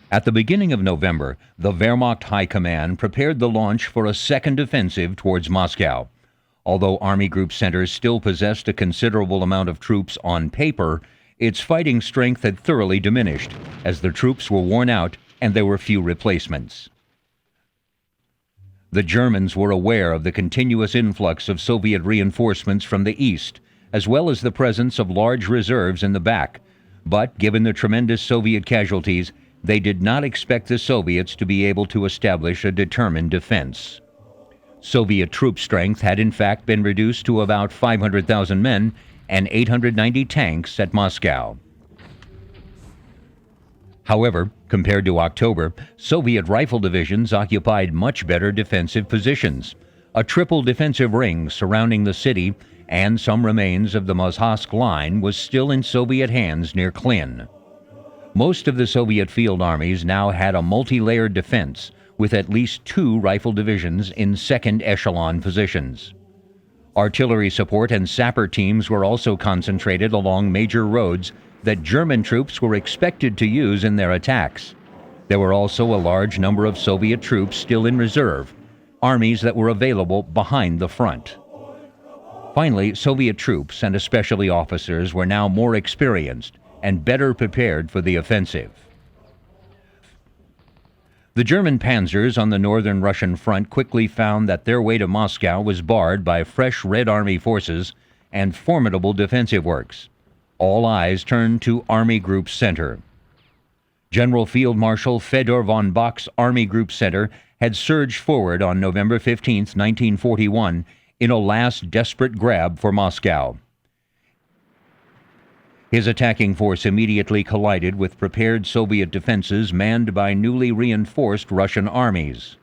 At the beginning of November, the Wehrmacht High Command prepared the launch for a second offensive towards Moscow. Although Army Group Center still possessed a considerable amount of troops on paper, its fighting strength had thoroughly diminished, as the troops were worn out and there were few replacements. The Germans were aware of the continuous influx of Soviet reinforcements from the east, as well as the presence of large reserves in the back. But given the tremendous Soviet casualties, they did not expect the Soviets to be able to establish a determined defense. Soviet troop strength had in fact been reduced to about 500,000 men and 890 tanks at Moscow. However, compared to October, Soviet rifle divisions occupied much better defensive positions. A triple defensive ring surrounding the city and some remains of the Mozhask line was still in Soviet hands near Klin. Most of the Soviet field armies now had a multi-layered defense, with at least 2 rifle divisions in second echelon positions. Artillery support and sapper teams were also concentrated along major roads that German troops were expected to use in their attacks. There were also a large number of Soviet troops still in reserve, armies that were available behind the front. Finally, Soviet troops, and especially officers, were now more experienced and better prepared for the offensive. The German panzers on the northern Russian front quickly found that their way to Moscow was barred by fresh Red Army forces and formidable defensive works. All eyes turned to Army Group Center. General Field Marshal Fedor von Bock's Army Group Center had surged forward on November 15, 1941, in a last desperate grab for Moscow. His attacking force immediately collided with prepared Soviet defenses manned by newly reinforced Russian armies.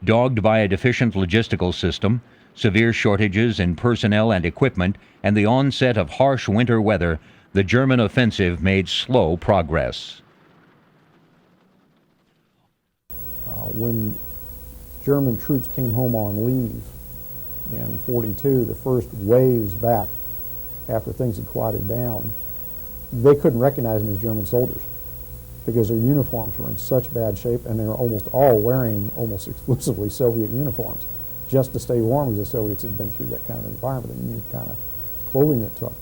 Dogged by a deficient logistical system, severe shortages in personnel and equipment, and the onset of harsh winter weather, the German offensive made slow progress. When German troops came home on leave in '42, the first waves back after things had quieted down, they couldn't recognize them as German soldiers because their uniforms were in such bad shape, and they were almost all wearing almost exclusively Soviet uniforms just to stay warm, because the Soviets had been through that kind of environment and knew the kind of clothing it took.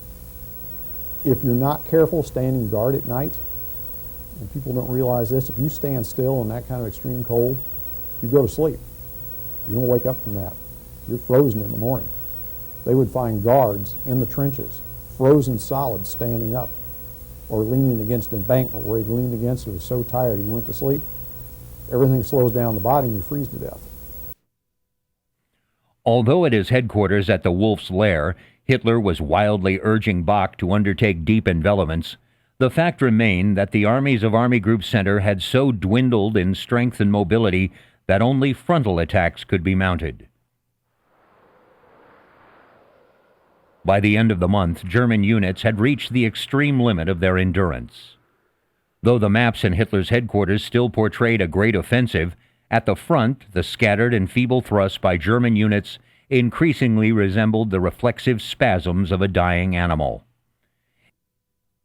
If you're not careful standing guard at night, and people don't realize this, if you stand still in that kind of extreme cold, you go to sleep. You don't wake up from that. You're frozen in the morning. They would find guards in the trenches, frozen solid, standing up or leaning against an embankment where he leaned against it, was so tired he went to sleep. Everything slows down the body and you freeze to death. Although at his headquarters at the Wolf's Lair, Hitler was wildly urging Bock to undertake deep envelopments, the fact remained that the armies of Army Group Center had so dwindled in strength and mobility that only frontal attacks could be mounted. By the end of the month, German units had reached the extreme limit of their endurance. Though the maps in Hitler's headquarters still portrayed a great offensive, at the front, the scattered and feeble thrusts by German units increasingly resembled the reflexive spasms of a dying animal.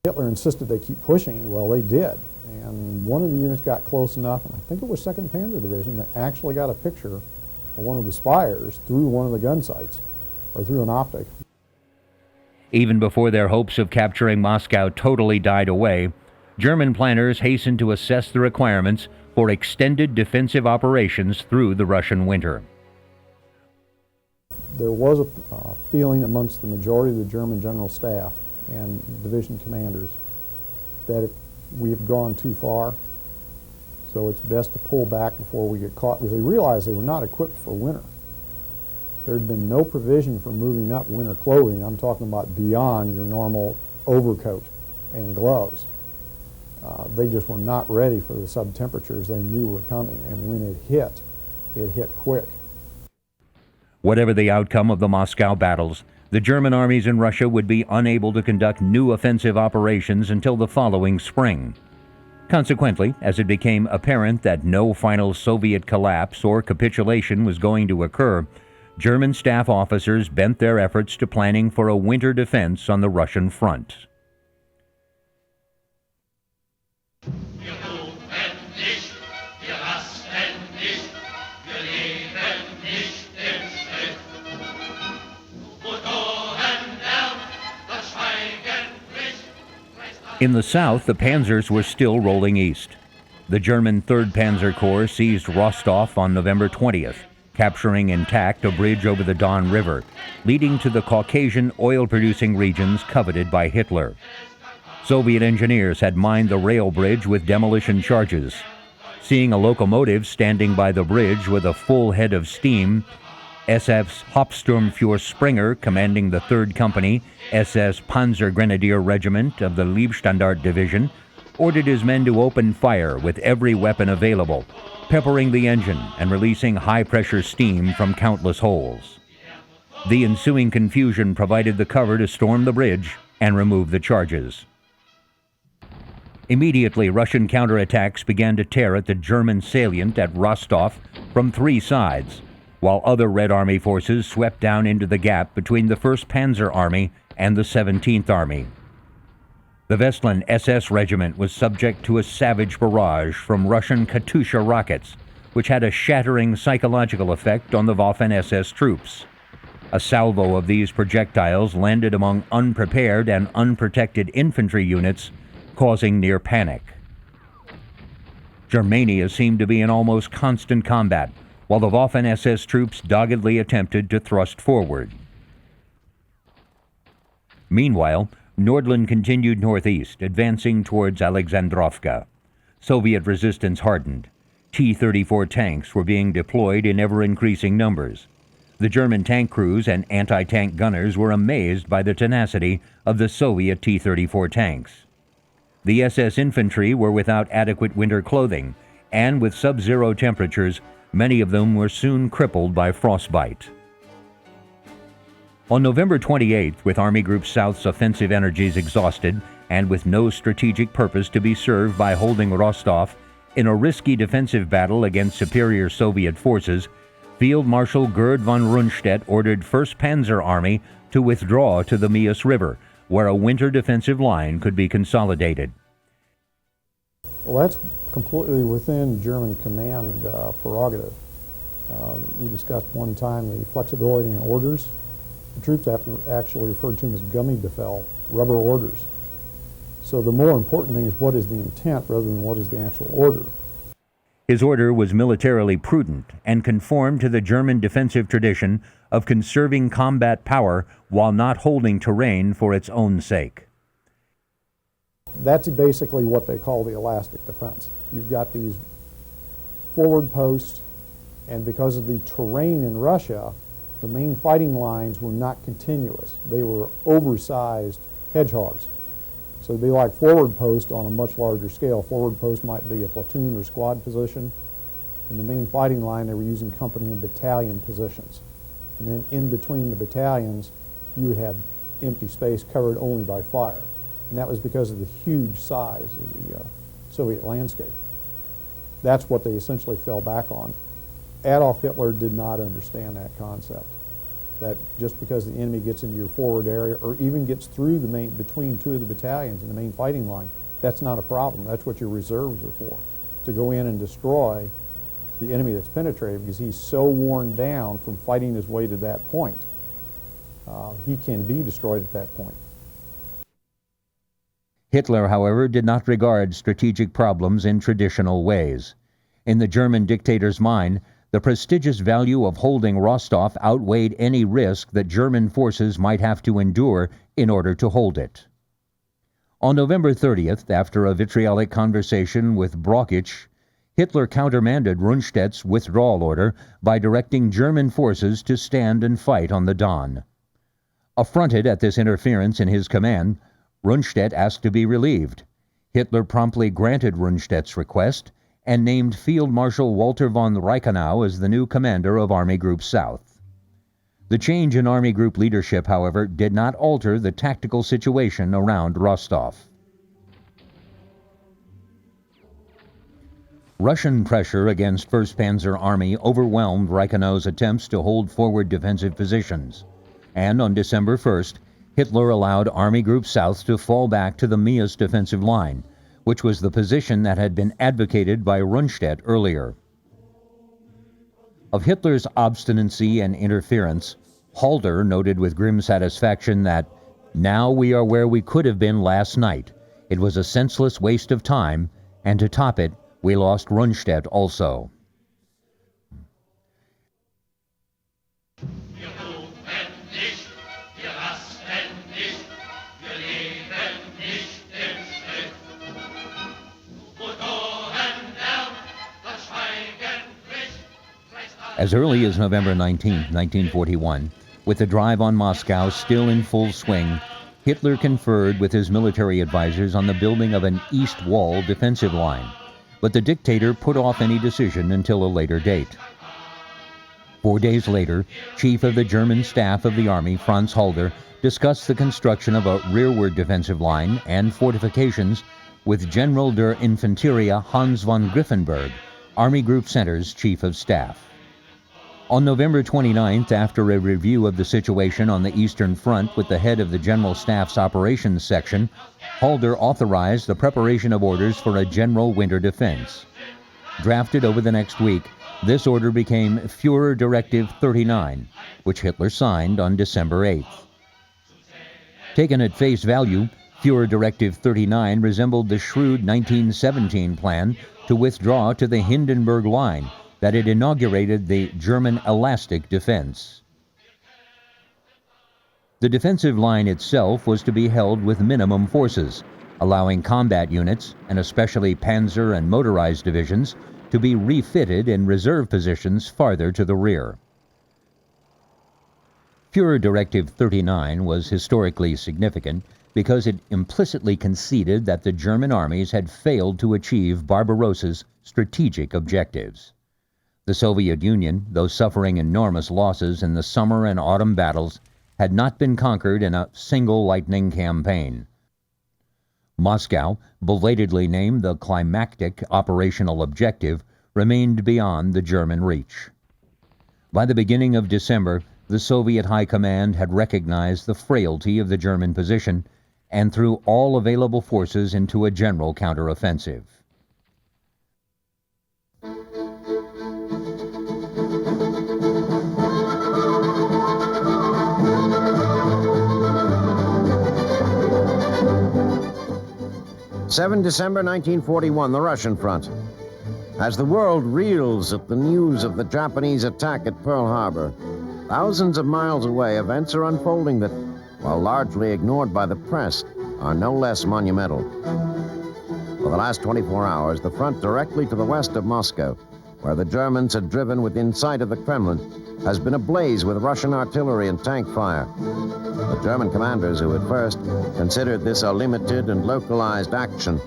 Hitler insisted they keep pushing. Well, they did. And one of the units got close enough, and I think it was 2nd Panzer Division, that actually got a picture of one of the spires through one of the gun sights, or through an optic. Even before their hopes of capturing Moscow totally died away, German planners hastened to assess the requirements for extended defensive operations through the Russian winter. There was a feeling amongst the majority of the German general staff and division commanders that we have gone too far, so it's best to pull back before we get caught, because they realized they were not equipped for winter. There had been no provision for moving up winter clothing. I'm talking about beyond your normal overcoat and gloves. They just were not ready for the sub-temperatures they knew were coming, and when it hit quick. Whatever the outcome of the Moscow battles, the German armies in Russia would be unable to conduct new offensive operations until the following spring. Consequently, as it became apparent that no final Soviet collapse or capitulation was going to occur, German staff officers bent their efforts to planning for a winter defense on the Russian front. In the south, the panzers were still rolling east. The German 3rd Panzer Corps seized Rostov on November 20th, capturing intact a bridge over the Don River, leading to the Caucasian oil-producing regions coveted by Hitler. Soviet engineers had mined the rail bridge with demolition charges. Seeing a locomotive standing by the bridge with a full head of steam, SF's Hauptsturmführer Springer, commanding the 3rd Company, SS Panzer Grenadier Regiment of the Leibstandart Division, ordered his men to open fire with every weapon available, peppering the engine and releasing high-pressure steam from countless holes. The ensuing confusion provided the cover to storm the bridge and remove the charges. Immediately, Russian counterattacks began to tear at the German salient at Rostov from 3 sides, while other Red Army forces swept down into the gap between the 1st Panzer Army and the 17th Army. The Westland SS Regiment was subject to a savage barrage from Russian Katyusha rockets, which had a shattering psychological effect on the Waffen-SS troops. A salvo of these projectiles landed among unprepared and unprotected infantry units, causing near panic. Germania seemed to be in almost constant combat, while the Waffen-SS troops doggedly attempted to thrust forward. Meanwhile, Nordland continued northeast, advancing towards Alexandrovka. Soviet resistance hardened. T-34 tanks were being deployed in ever-increasing numbers. The German tank crews and anti-tank gunners were amazed by the tenacity of the Soviet T-34 tanks. The SS infantry were without adequate winter clothing, and with sub-zero temperatures, many of them were soon crippled by frostbite. On November 28th, with Army Group South's offensive energies exhausted and with no strategic purpose to be served by holding Rostov, in a risky defensive battle against superior Soviet forces, Field Marshal Gerd von Rundstedt ordered 1st Panzer Army to withdraw to the Mias River, where a winter defensive line could be consolidated. Well, that's completely within German command prerogative. We discussed one time the flexibility in orders. The troops actually referred to them as Gummibefehl, rubber orders. So the more important thing is what is the intent rather than what is the actual order. His order was militarily prudent and conformed to the German defensive tradition of conserving combat power while not holding terrain for its own sake. That's basically what they call the elastic defense. You've got these forward posts, and because of the terrain in Russia, the main fighting lines were not continuous. They were oversized hedgehogs. So it'd be like forward post on a much larger scale. Forward post might be a platoon or squad position. In the main fighting line, they were using company and battalion positions. And then in between the battalions, you would have empty space covered only by fire. And that was because of the huge size of the Soviet landscape. That's what they essentially fell back on. Adolf Hitler did not understand that concept. That just because the enemy gets into your forward area or even gets through between 2 of the battalions in the main fighting line, that's not a problem. That's what your reserves are for, to go in and destroy the enemy that's penetrated, because he's so worn down from fighting his way to that point. He can be destroyed at that point. Hitler, however, did not regard strategic problems in traditional ways. In the German dictator's mind, the prestigious value of holding Rostov outweighed any risk that German forces might have to endure in order to hold it. On November 30th, after a vitriolic conversation with Brauchitsch, Hitler countermanded Rundstedt's withdrawal order by directing German forces to stand and fight on the Don. Affronted at this interference in his command, Rundstedt asked to be relieved. Hitler promptly granted Rundstedt's request and named Field Marshal Walter von Reichenau as the new commander of Army Group South. The change in Army Group leadership, however, did not alter the tactical situation around Rostov. Russian pressure against 1st Panzer Army overwhelmed Reichenau's attempts to hold forward defensive positions, and on December 1st, Hitler allowed Army Group South to fall back to the Mias defensive line, which was the position that had been advocated by Rundstedt earlier. Of Hitler's obstinacy and interference, Halder noted with grim satisfaction that, "Now we are where we could have been last night, It was a senseless waste of time, and to top it, we lost Rundstedt also. As early as November 19, 1941, with the drive on Moscow still in full swing, Hitler conferred with his military advisors on the building of an east wall defensive line, but the dictator put off any decision until a later date. 4 days later, Chief of the German Staff of the Army, Franz Halder, discussed the construction of a rearward defensive line and fortifications with General der Infanterie Hans von Griffenberg, Army Group Center's Chief of Staff. On November 29th, after a review of the situation on the Eastern Front with the head of the General Staff's Operations Section, Halder authorized the preparation of orders for a general winter defense. Drafted over the next week, this order became Führer Directive 39, which Hitler signed on December 8th. Taken at face value, Führer Directive 39 resembled the shrewd 1917 plan to withdraw to the Hindenburg Line that had inaugurated the German elastic defense. The defensive line itself was to be held with minimum forces, allowing combat units, and especially panzer and motorized divisions, to be refitted in reserve positions farther to the rear. Führer Directive 39 was historically significant because it implicitly conceded that the German armies had failed to achieve Barbarossa's strategic objectives. The Soviet Union, though suffering enormous losses in the summer and autumn battles, had not been conquered in a single lightning campaign. Moscow, belatedly named the climactic operational objective, remained beyond the German reach. By the beginning of December, the Soviet High Command had recognized the frailty of the German position and threw all available forces into a general counteroffensive. December 1941, the Russian front. As the world reels at the news of the Japanese attack at Pearl Harbor, thousands of miles away, events are unfolding that, while largely ignored by the press, are no less monumental. For the last 24 hours, the front directly to the west of Moscow, where the Germans had driven within sight of the Kremlin, has been ablaze with Russian artillery and tank fire. The German commanders, who at first considered this a limited and localized action,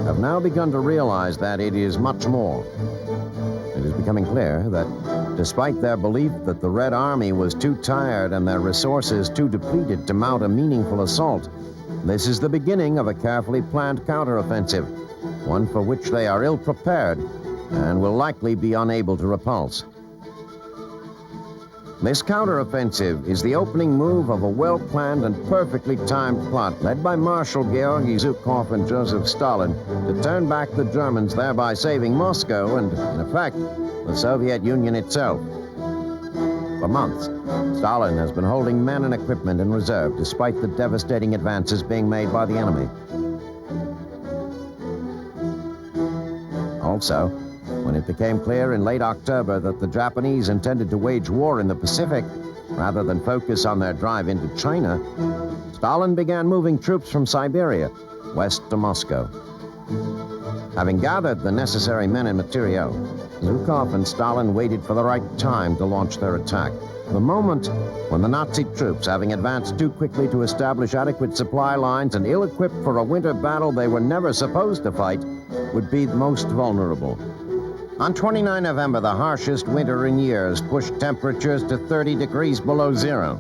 have now begun to realize that it is much more. It is becoming clear that, despite their belief that the Red Army was too tired and their resources too depleted to mount a meaningful assault, this is the beginning of a carefully planned counteroffensive, one for which they are ill-prepared and will likely be unable to repulse. This counteroffensive is the opening move of a well-planned and perfectly timed plot led by Marshal Georgy Zhukov and Joseph Stalin to turn back the Germans, thereby saving Moscow and, in effect, the Soviet Union itself. For months, Stalin has been holding men and equipment in reserve despite the devastating advances being made by the enemy. Also, when it became clear in late October that the Japanese intended to wage war in the Pacific rather than focus on their drive into China, Stalin began moving troops from Siberia west to Moscow. Having gathered the necessary men and materiel, Zhukov and Stalin waited for the right time to launch their attack. The moment when the Nazi troops, having advanced too quickly to establish adequate supply lines and ill-equipped for a winter battle they were never supposed to fight, would be most vulnerable. On 29 November, the harshest winter in years pushed temperatures to 30 degrees below zero.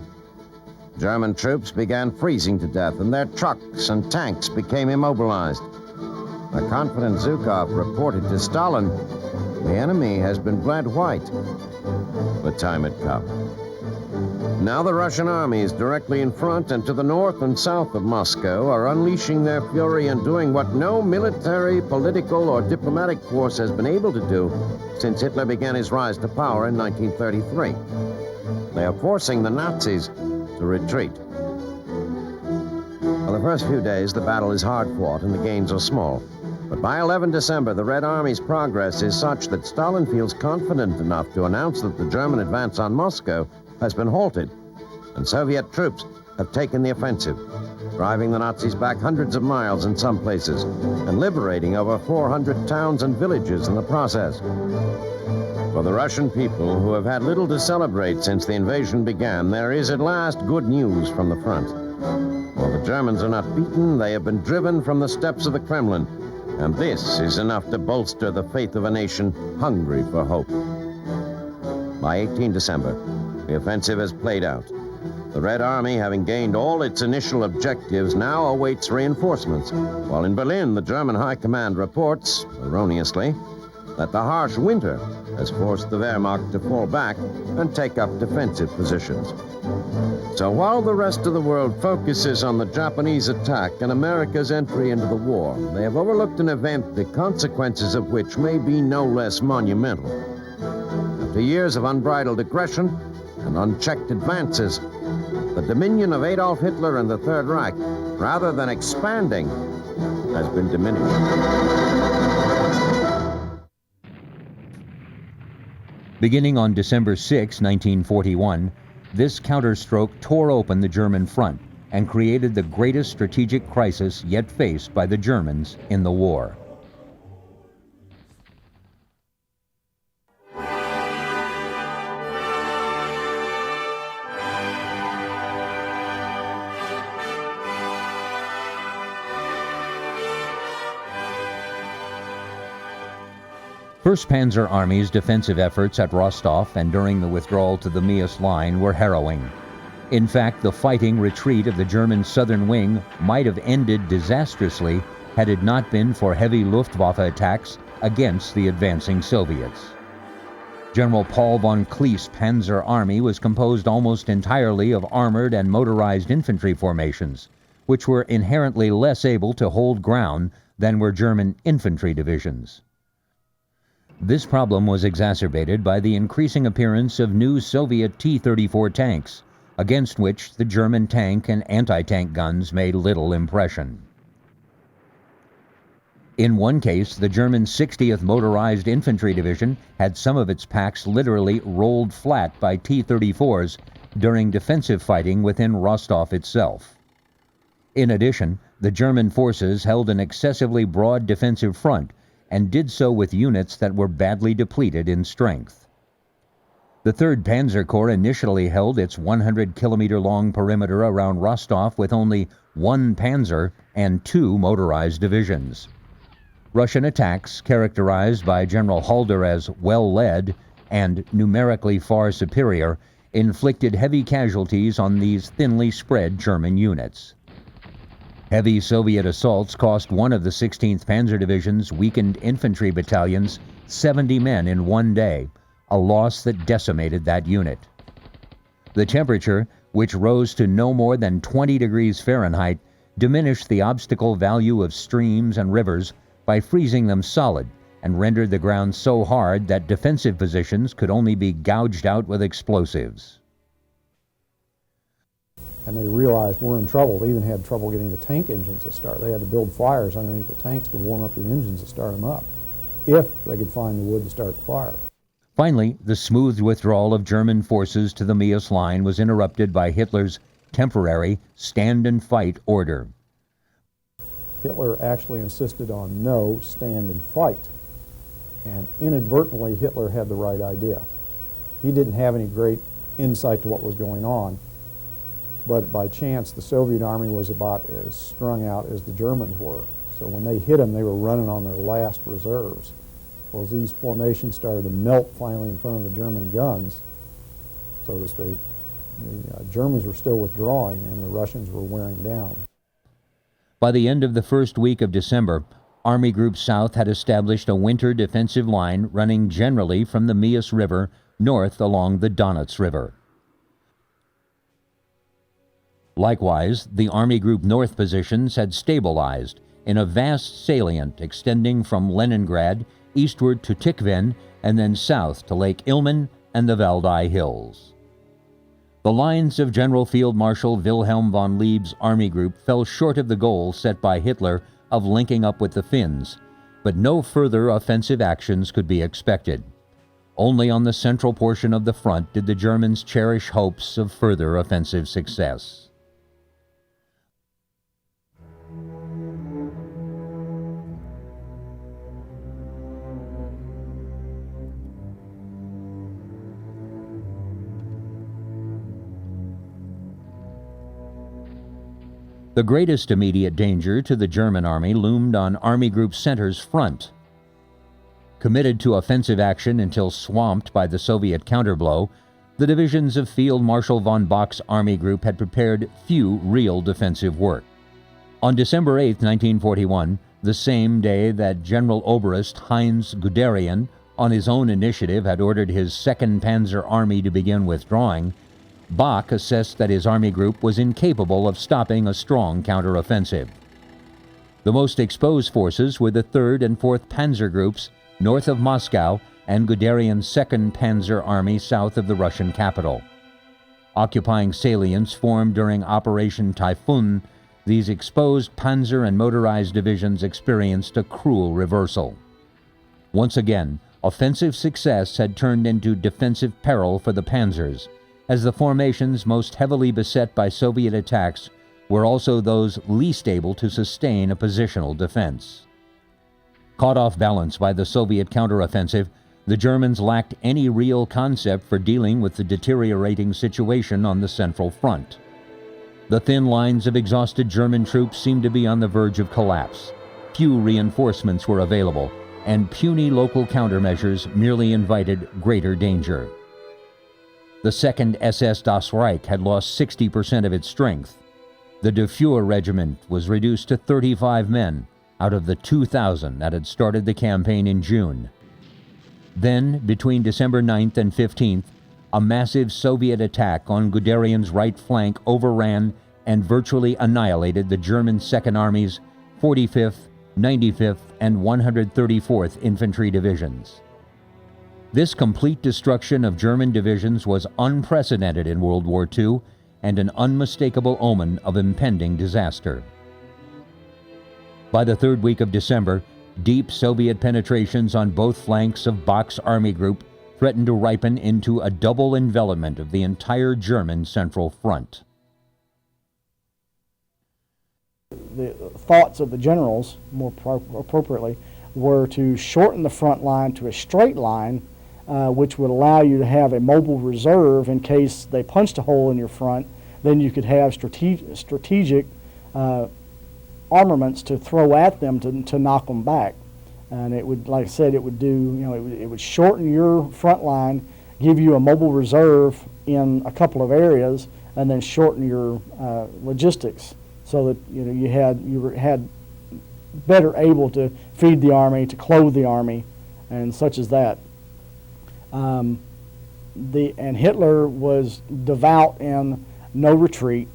German troops began freezing to death, and their trucks and tanks became immobilized. A confident Zhukov reported to Stalin, "The enemy has been bled white." The time had come. Now the Russian armies directly in front and to the north and south of Moscow are unleashing their fury and doing what no military, political, or diplomatic force has been able to do since Hitler began his rise to power in 1933. They are forcing the Nazis to retreat. For the first few days, the battle is hard-fought and the gains are small. But by 11 December, the Red Army's progress is such that Stalin feels confident enough to announce that the German advance on Moscow has been halted, and Soviet troops have taken the offensive, driving the Nazis back hundreds of miles in some places and liberating over 400 towns and villages in the process. For the Russian people, who have had little to celebrate since the invasion began, there is at last good news from the front. While the Germans are not beaten, they have been driven from the steps of the Kremlin, and this is enough to bolster the faith of a nation hungry for hope. By 18 December, the offensive has played out. The Red Army, having gained all its initial objectives, now awaits reinforcements, while in Berlin, the German High Command reports, erroneously, that the harsh winter has forced the Wehrmacht to fall back and take up defensive positions. So while the rest of the world focuses on the Japanese attack and America's entry into the war, they have overlooked an event the consequences of which may be no less monumental. After years of unbridled aggression and unchecked advances, the dominion of Adolf Hitler and the Third Reich, rather than expanding, has been diminished. Beginning on December 6, 1941, this counterstroke tore open the German front and created the greatest strategic crisis yet faced by the Germans in the war. First Panzer Army's defensive efforts at Rostov and during the withdrawal to the Mias Line were harrowing. In fact, the fighting retreat of the German southern wing might have ended disastrously had it not been for heavy Luftwaffe attacks against the advancing Soviets. General Paul von Kleest's Panzer Army was composed almost entirely of armored and motorized infantry formations, which were inherently less able to hold ground than were German infantry divisions. This problem was exacerbated by the increasing appearance of new Soviet T-34 tanks, against which the German tank and anti-tank guns made little impression. In one case, the German 60th Motorized Infantry Division had some of its packs literally rolled flat by T-34s during defensive fighting within Rostov itself. In addition, the German forces held an excessively broad defensive front and did so with units that were badly depleted in strength. The 3rd Panzer Corps initially held its 100-kilometer-long perimeter around Rostov with only 1 panzer and 2 motorized divisions. Russian attacks, characterized by General Halder as well-led and numerically far superior, inflicted heavy casualties on these thinly spread German units. Heavy Soviet assaults cost one of the 16th Panzer Division's weakened infantry battalions 70 men in one day, a loss that decimated that unit. The temperature, which rose to no more than 20 degrees Fahrenheit, diminished the obstacle value of streams and rivers by freezing them solid and rendered the ground so hard that defensive positions could only be gouged out with explosives. And they realized we're in trouble. They even had trouble getting the tank engines to start. They had to build fires underneath the tanks to warm up the engines to start them up, if they could find the wood to start the fire. Finally, the smooth withdrawal of German forces to the Mias Line was interrupted by Hitler's temporary stand and fight order. Hitler actually insisted on no stand and fight. And inadvertently, Hitler had the right idea. He didn't have any great insight to what was going on. But by chance, the Soviet army was about as strung out as the Germans were. So when they hit them, they were running on their last reserves. Well, as these formations started to melt finally in front of the German guns, so to speak, the Germans were still withdrawing and the Russians were wearing down. By the end of the first week of December, Army Group South had established a winter defensive line running generally from the Mias River north along the Donets River. Likewise, the Army Group North positions had stabilized in a vast salient extending from Leningrad eastward to Tikhvin and then south to Lake Ilmen and the Valdai Hills. The lines of General Field Marshal Wilhelm von Lieb's army group fell short of the goal set by Hitler of linking up with the Finns, but no further offensive actions could be expected. Only on the central portion of the front did the Germans cherish hopes of further offensive success. The greatest immediate danger to the German army loomed on Army Group Center's front. Committed to offensive action until swamped by the Soviet counterblow, the divisions of Field Marshal von Bock's Army Group had prepared few real defensive work. On December 8, 1941, the same day that General Oberst Heinz Guderian, on his own initiative, had ordered his 2nd Panzer Army to begin withdrawing, Bock assessed that his army group was incapable of stopping a strong counteroffensive. The most exposed forces were the 3rd and 4th Panzer Groups north of Moscow and Guderian's 2nd Panzer Army south of the Russian capital. Occupying salients formed during Operation Typhoon, these exposed panzer and motorized divisions experienced a cruel reversal. Once again, offensive success had turned into defensive peril for the panzers, as the formations most heavily beset by Soviet attacks were also those least able to sustain a positional defense. Caught off balance by the Soviet counteroffensive, the Germans lacked any real concept for dealing with the deteriorating situation on the central front. The thin lines of exhausted German troops seemed to be on the verge of collapse. Few reinforcements were available, and puny local countermeasures merely invited greater danger. The 2nd SS Das Reich had lost 60% of its strength. The De Fuhr Regiment was reduced to 35 men out of the 2,000 that had started the campaign in June. Then, between December 9th and 15th, a massive Soviet attack on Guderian's right flank overran and virtually annihilated the German Second Army's 45th, 95th, and 134th Infantry Divisions. This complete destruction of German divisions was unprecedented in World War II and an unmistakable omen of impending disaster. By the 3rd week of December, deep Soviet penetrations on both flanks of Bock's army group threatened to ripen into a double envelopment of the entire German central front. The thoughts of the generals, more appropriately, were to shorten the front line to a straight line, which would allow you to have a mobile reserve in case they punched a hole in your front. Then you could have strategic armaments to throw at them to knock them back. And it would, like I said, it would do, it would shorten your front line, give you a mobile reserve in a couple of areas, and then shorten your logistics so that you had better able to feed the army, to clothe the army, and such as that. And Hitler was devout in no retreat.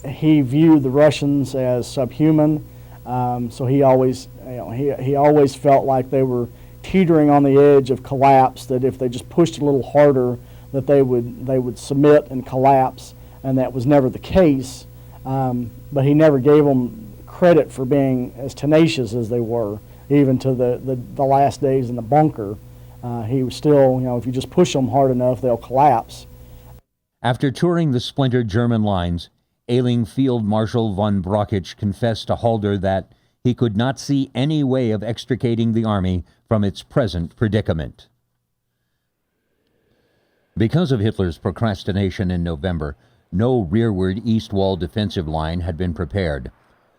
He viewed the Russians as subhuman, so he always, he always felt like they were teetering on the edge of collapse. That if they just pushed a little harder, that they would submit and collapse, and that was never the case. But he never gave them credit for being as tenacious as they were, even to the last days in the bunker. He was still, if you just push them hard enough, they'll collapse. After touring the splintered German lines, ailing Field Marshal von Brockisch confessed to Halder that he could not see any way of extricating the army from its present predicament. Because of Hitler's procrastination in November, no rearward east wall defensive line had been prepared.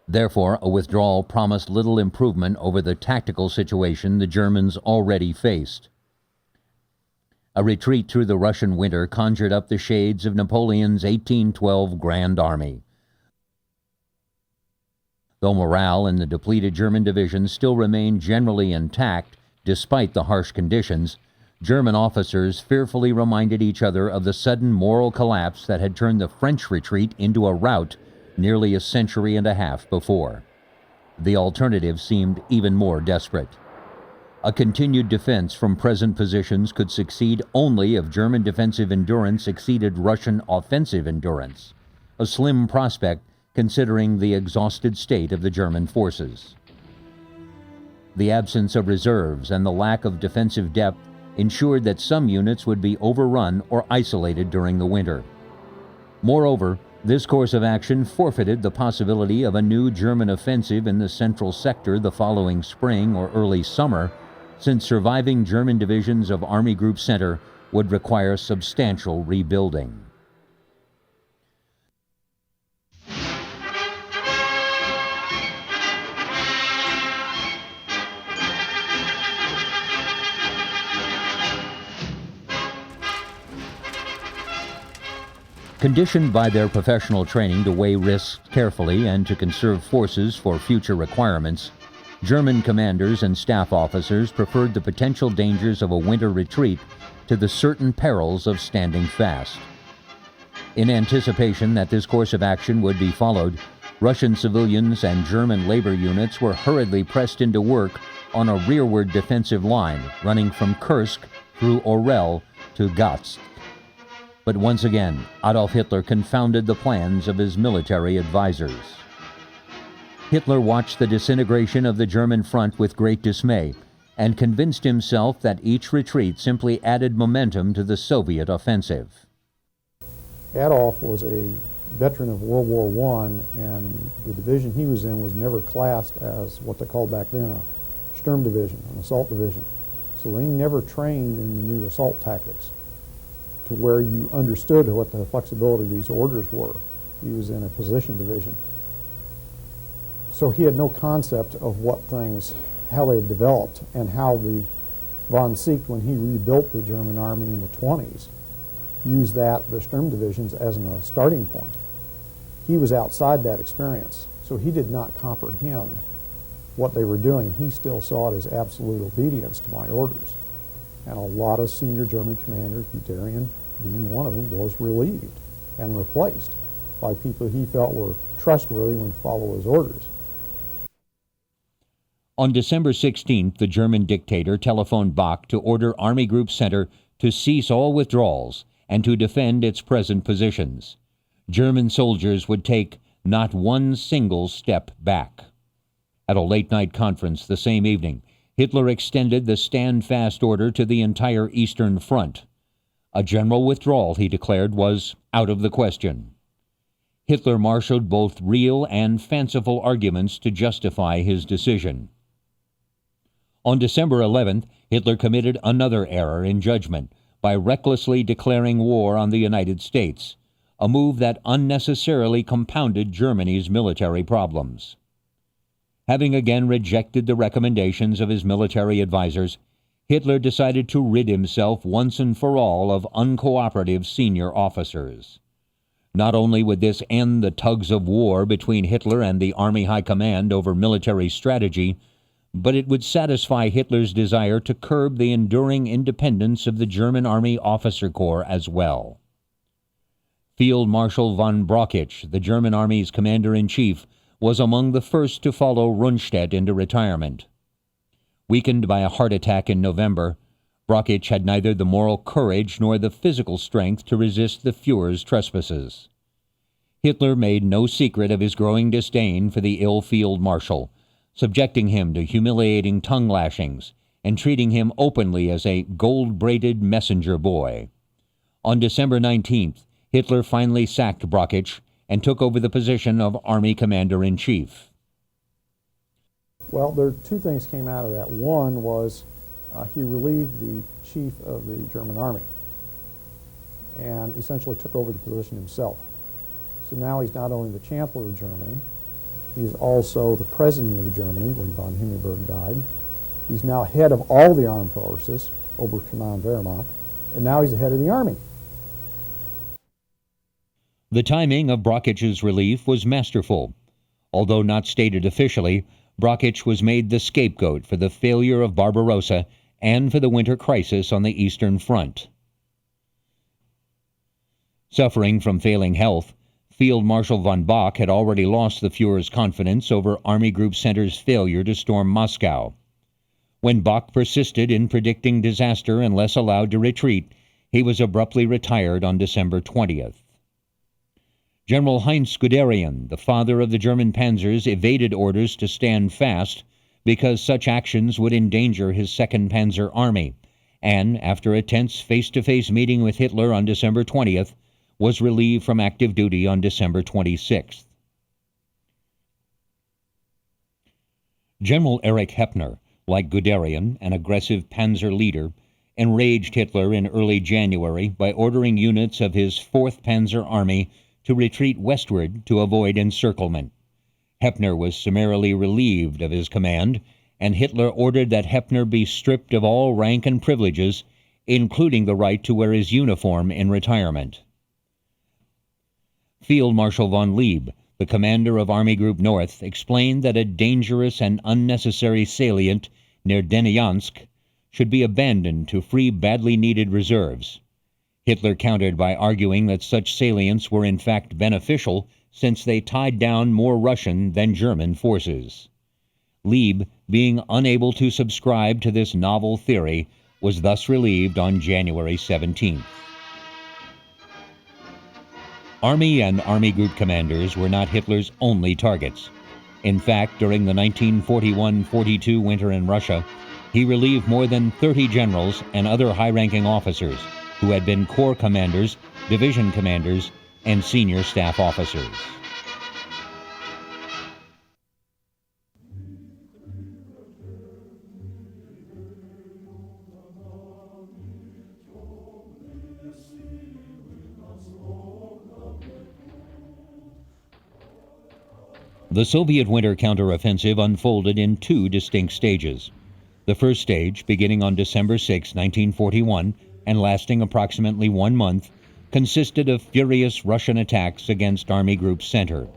Therefore, a withdrawal promised little improvement over the tactical situation the Germans already faced. A retreat through the Russian winter conjured up the shades of Napoleon's 1812 Grand Army. Though morale in the depleted German divisions still remained generally intact despite the harsh conditions, German officers fearfully reminded each other of the sudden moral collapse that had turned the French retreat into a rout nearly a century and a half before. The alternative seemed even more desperate. A continued defense from present positions could succeed only if German defensive endurance exceeded Russian offensive endurance, a slim prospect considering the exhausted state of the German forces. The absence of reserves and the lack of defensive depth ensured that some units would be overrun or isolated during the winter. Moreover, this course of action forfeited the possibility of a new German offensive in the central sector the following spring or early summer, since surviving German divisions of Army Group Center would require substantial rebuilding. Conditioned by their professional training to weigh risks carefully and to conserve forces for future requirements, German commanders and staff officers preferred the potential dangers of a winter retreat to the certain perils of standing fast. In anticipation that this course of action would be followed, Russian civilians and German labor units were hurriedly pressed into work on a rearward defensive line running from Kursk through Orel to Gatsk. But once again, Adolf Hitler confounded the plans of his military advisors. Hitler watched the disintegration of the German front with great dismay and convinced himself that each retreat simply added momentum to the Soviet offensive. Adolf was a veteran of World War I, and the division he was in was never classed as what they called back then a Sturm division, an assault division. So they never trained in the new assault tactics to where you understood what the flexibility of these orders were. He was in a position division. So he had no concept of what things, how they had developed, and how the von Seeckt, when he rebuilt the German army in the 20s, used the Sturm divisions as a starting point. He was outside that experience, so he did not comprehend what they were doing. He still saw it as absolute obedience to my orders. And a lot of senior German commanders, Guderian being one of them, was relieved and replaced by people he felt were trustworthy when follow his orders. On December 16th, the German dictator telephoned Bach to order Army Group Center to cease all withdrawals and to defend its present positions. German soldiers would take not one single step back. At a late-night conference the same evening, Hitler extended the stand-fast order to the entire Eastern Front. A general withdrawal, he declared, was out of the question. Hitler marshaled both real and fanciful arguments to justify his decision. On December 11th, Hitler committed another error in judgment by recklessly declaring war on the United States, a move that unnecessarily compounded Germany's military problems. Having again rejected the recommendations of his military advisers, Hitler decided to rid himself once and for all of uncooperative senior officers. Not only would this end the tugs of war between Hitler and the Army High Command over military strategy, but it would satisfy Hitler's desire to curb the enduring independence of the German Army Officer Corps as well. Field Marshal von Brauchitsch, the German Army's commander-in-chief, was among the first to follow Rundstedt into retirement. Weakened by a heart attack in November, Brauchitsch had neither the moral courage nor the physical strength to resist the Führer's trespasses. Hitler made no secret of his growing disdain for the ill field marshal, subjecting him to humiliating tongue lashings and treating him openly as a gold-braided messenger boy. On December 19th, Hitler finally sacked Brauchitsch and took over the position of Army Commander-in-Chief. Well, there are two things came out of that. One was he relieved the chief of the German army and essentially took over the position himself. So now he's not only the Chancellor of Germany, he's also the President of Germany when von Hindenburg died. He's now head of all the armed forces, Oberkommand Wehrmacht, and now he's the head of the army. The timing of Brauchitsch's relief was masterful. Although not stated officially, Brauchitsch was made the scapegoat for the failure of Barbarossa and for the winter crisis on the Eastern Front. Suffering from failing health, Field Marshal von Bock had already lost the Führer's confidence over Army Group Center's failure to storm Moscow. When Bach persisted in predicting disaster unless allowed to retreat, he was abruptly retired on December 20th. General Heinz Guderian, the father of the German panzers, evaded orders to stand fast because such actions would endanger his 2nd Panzer Army, and, after a tense face-to-face meeting with Hitler on December 20th, was relieved from active duty on December 26th. General Erich Heppner, like Guderian, an aggressive panzer leader, enraged Hitler in early January by ordering units of his 4th Panzer Army to retreat westward to avoid encirclement. Heppner was summarily relieved of his command, and Hitler ordered that Heppner be stripped of all rank and privileges, including the right to wear his uniform in retirement. Field Marshal von Lieb, the commander of Army Group North, explained that a dangerous and unnecessary salient near Demyansk should be abandoned to free badly needed reserves. Hitler countered by arguing that such salients were in fact beneficial since they tied down more Russian than German forces. Lieb, being unable to subscribe to this novel theory, was thus relieved on January 17th. Army and Army Group commanders were not Hitler's only targets. In fact, during the 1941-42 winter in Russia, he relieved more than 30 generals and other high-ranking officers who had been corps commanders, division commanders, and senior staff officers. The Soviet winter counteroffensive unfolded in 2 distinct stages. The first stage, beginning on December 6, 1941, and lasting approximately 1 month, consisted of furious Russian attacks against Army Group Center.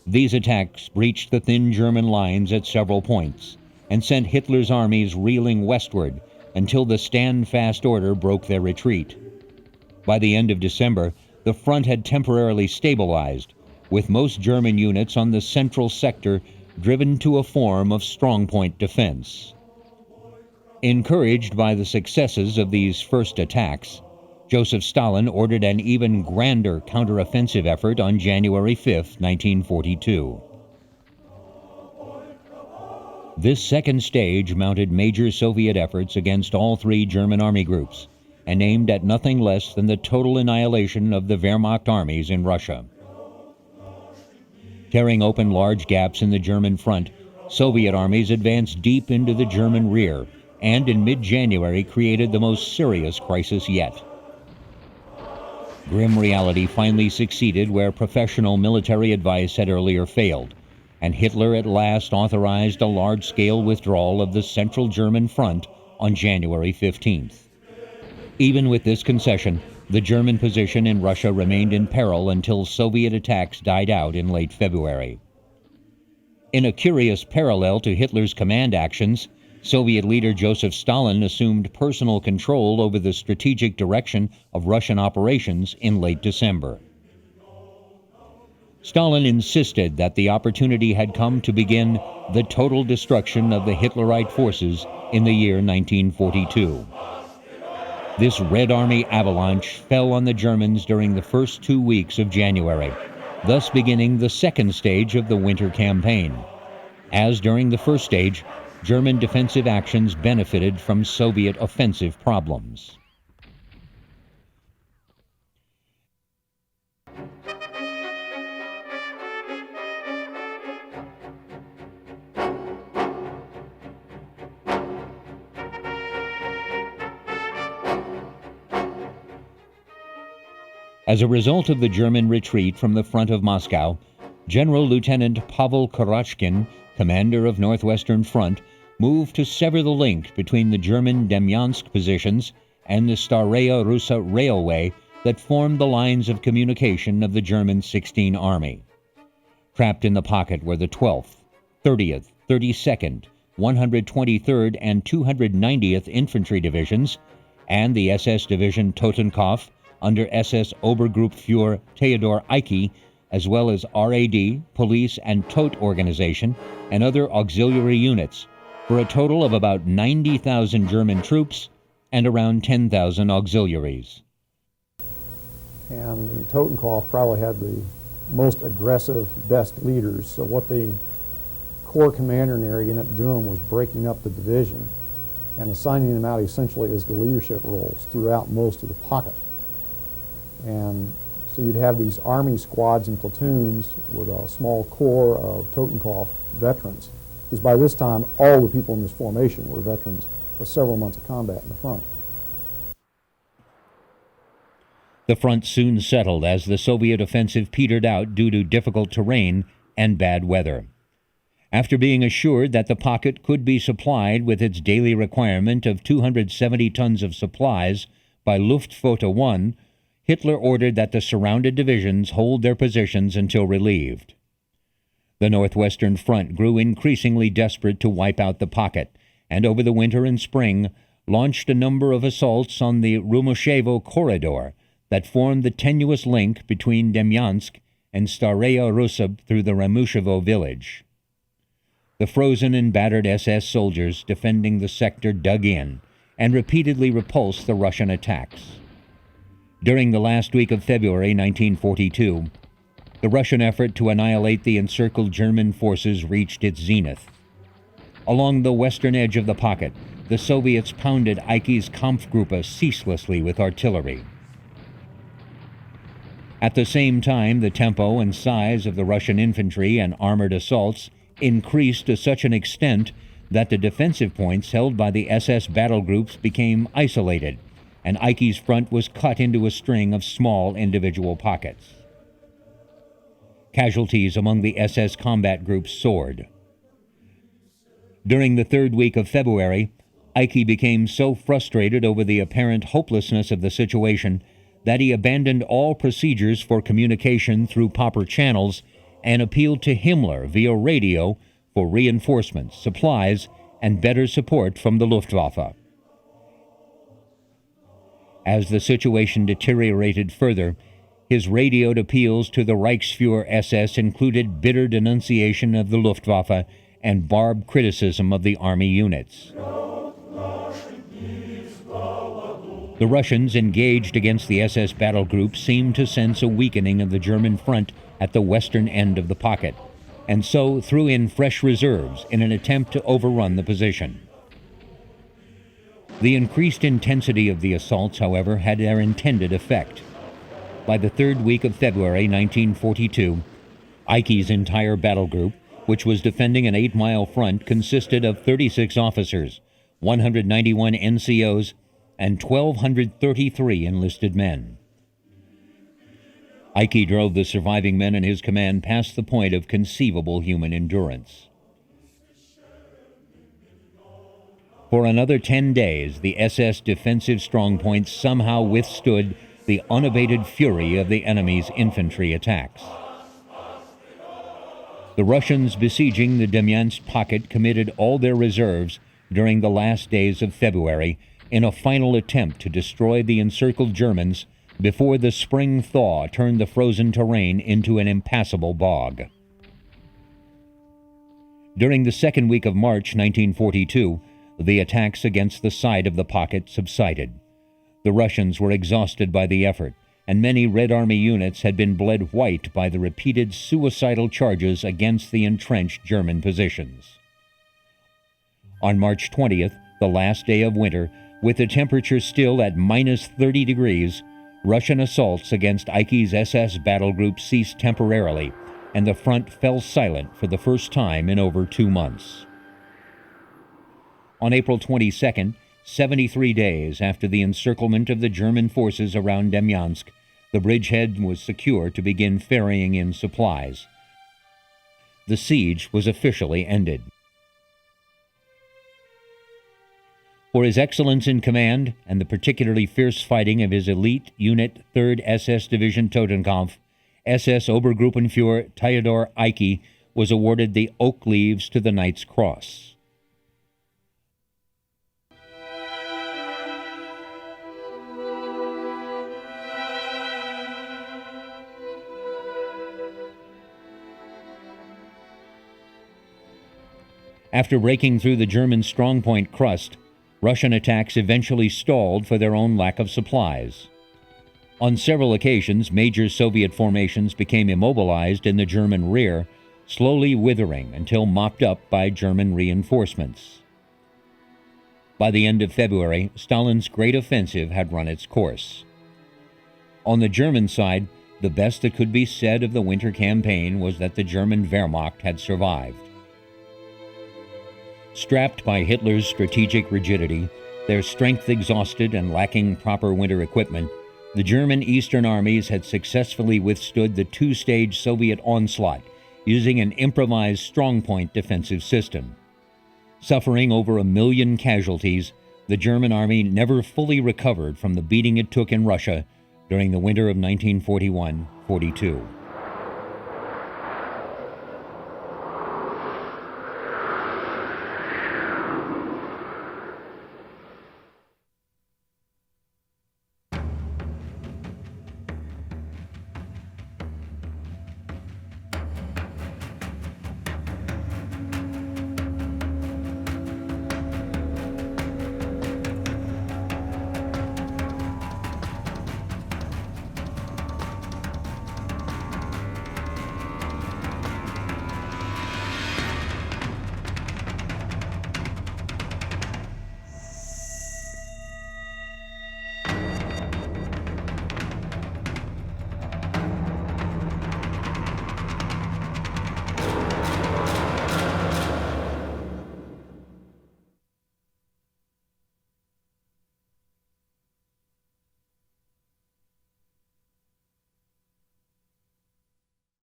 These attacks breached the thin German lines at several points and sent Hitler's armies reeling westward until the stand-fast order broke their retreat. By the end of December, the front had temporarily stabilized, with most German units on the central sector driven to a form of strongpoint defense. Encouraged by the successes of these first attacks, Joseph Stalin ordered an even grander counteroffensive effort on January 5, 1942. This second stage mounted major Soviet efforts against all 3 German army groups and aimed at nothing less than the total annihilation of the Wehrmacht armies in Russia. Tearing open large gaps in the German front, Soviet armies advanced deep into the German rear and in mid-January created the most serious crisis yet. Grim reality finally succeeded where professional military advice had earlier failed, and Hitler at last authorized a large-scale withdrawal of the central German front on January 15th. Even with this concession, the German position in Russia remained in peril until Soviet attacks died out in late February. In a curious parallel to Hitler's command actions, Soviet leader Joseph Stalin assumed personal control over the strategic direction of Russian operations in late December. Stalin insisted that the opportunity had come to begin the total destruction of the Hitlerite forces in the year 1942. This Red Army avalanche fell on the Germans during the first 2 weeks of January, thus beginning the second stage of the winter campaign. As during the first stage, German defensive actions benefited from Soviet offensive problems. As a result of the German retreat from the front of Moscow, General Lieutenant Pavel Kurachkin, commander of Northwestern Front, moved to sever the link between the German Demyansk positions and the Staraya Russa railway that formed the lines of communication of the German 16th Army. Trapped in the pocket were the 12th, 30th, 32nd, 123rd, and 290th Infantry Divisions, and the SS Division Totenkopf under SS Obergruppenführer Theodor Eicke, as well as RAD, police, and TOT organization, and other auxiliary units, for a total of about 90,000 German troops and around 10,000 auxiliaries. And the Totenkopf probably had the most aggressive, best leaders. So what the Corps commander in area ended up doing was breaking up the division and assigning them out essentially as the leadership roles throughout most of the pocket. And so you'd have these army squads and platoons with a small corps of Totenkopf veterans, because by this time all the people in this formation were veterans of several months of combat in the front. The front soon settled as the Soviet offensive petered out due to difficult terrain and bad weather. After being assured that the pocket could be supplied with its daily requirement of 270 tons of supplies by Luftwaffe 1, Hitler ordered that the surrounded divisions hold their positions until relieved. The Northwestern Front grew increasingly desperate to wipe out the pocket, and over the winter and spring launched a number of assaults on the Rumoshevo corridor that formed the tenuous link between Demyansk and Staraya Russa through the Ramushevo village. The frozen and battered SS soldiers defending the sector dug in and repeatedly repulsed the Russian attacks. During the last week of February 1942, the Russian effort to annihilate the encircled German forces reached its zenith. Along the western edge of the pocket, the Soviets pounded Eicke's Kampfgruppe ceaselessly with artillery. At the same time, the tempo and size of the Russian infantry and armored assaults increased to such an extent that the defensive points held by the SS battle groups became isolated, and Eicke's front was cut into a string of small individual pockets. Casualties among the SS combat groups soared. During the third week of February, Eicke became so frustrated over the apparent hopelessness of the situation that he abandoned all procedures for communication through proper channels and appealed to Himmler via radio for reinforcements, supplies, and better support from the Luftwaffe. As the situation deteriorated further, his radioed appeals to the Reichsfuhrer SS included bitter denunciation of the Luftwaffe and barbed criticism of the army units. The Russians engaged against the SS battle group seemed to sense a weakening of the German front at the western end of the pocket, and so threw in fresh reserves in an attempt to overrun the position. The increased intensity of the assaults, however, had their intended effect. By the third week of February 1942, Eicke's entire battle group, which was defending an 8-mile front, consisted of 36 officers, 191 NCOs, and 1,233 enlisted men. Eicke drove the surviving men in his command past the point of conceivable human endurance. For another 10 days, the SS defensive strongpoints somehow withstood the unabated fury of the enemy's infantry attacks. The Russians besieging the Demyansk pocket committed all their reserves during the last days of February in a final attempt to destroy the encircled Germans before the spring thaw turned the frozen terrain into an impassable bog. During the second week of March 1942, the attacks against the side of the pocket subsided. The Russians were exhausted by the effort, and many Red Army units had been bled white by the repeated suicidal charges against the entrenched German positions. On March 20th, the last day of winter, with the temperature still at minus 30 degrees, Russian assaults against Eicke's SS battle group ceased temporarily, and the front fell silent for the first time in over 2 months. On April 22nd, 73 days after the encirclement of the German forces around Demyansk, the bridgehead was secure to begin ferrying in supplies. The siege was officially ended. For his excellence in command and the particularly fierce fighting of his elite unit 3rd SS Division Totenkopf, SS Obergruppenführer Theodor Eicke was awarded the Oak Leaves to the Knight's Cross. After breaking through the German strongpoint crust, Russian attacks eventually stalled for their own lack of supplies. On several occasions, major Soviet formations became immobilized in the German rear, slowly withering until mopped up by German reinforcements. By the end of February, Stalin's great offensive had run its course. On the German side, the best that could be said of the winter campaign was that the German Wehrmacht had survived. Strapped by Hitler's strategic rigidity, their strength exhausted and lacking proper winter equipment, the German Eastern armies had successfully withstood the two-stage Soviet onslaught using an improvised strongpoint defensive system. Suffering over 1 million casualties, the German army never fully recovered from the beating it took in Russia during the winter of 1941-42.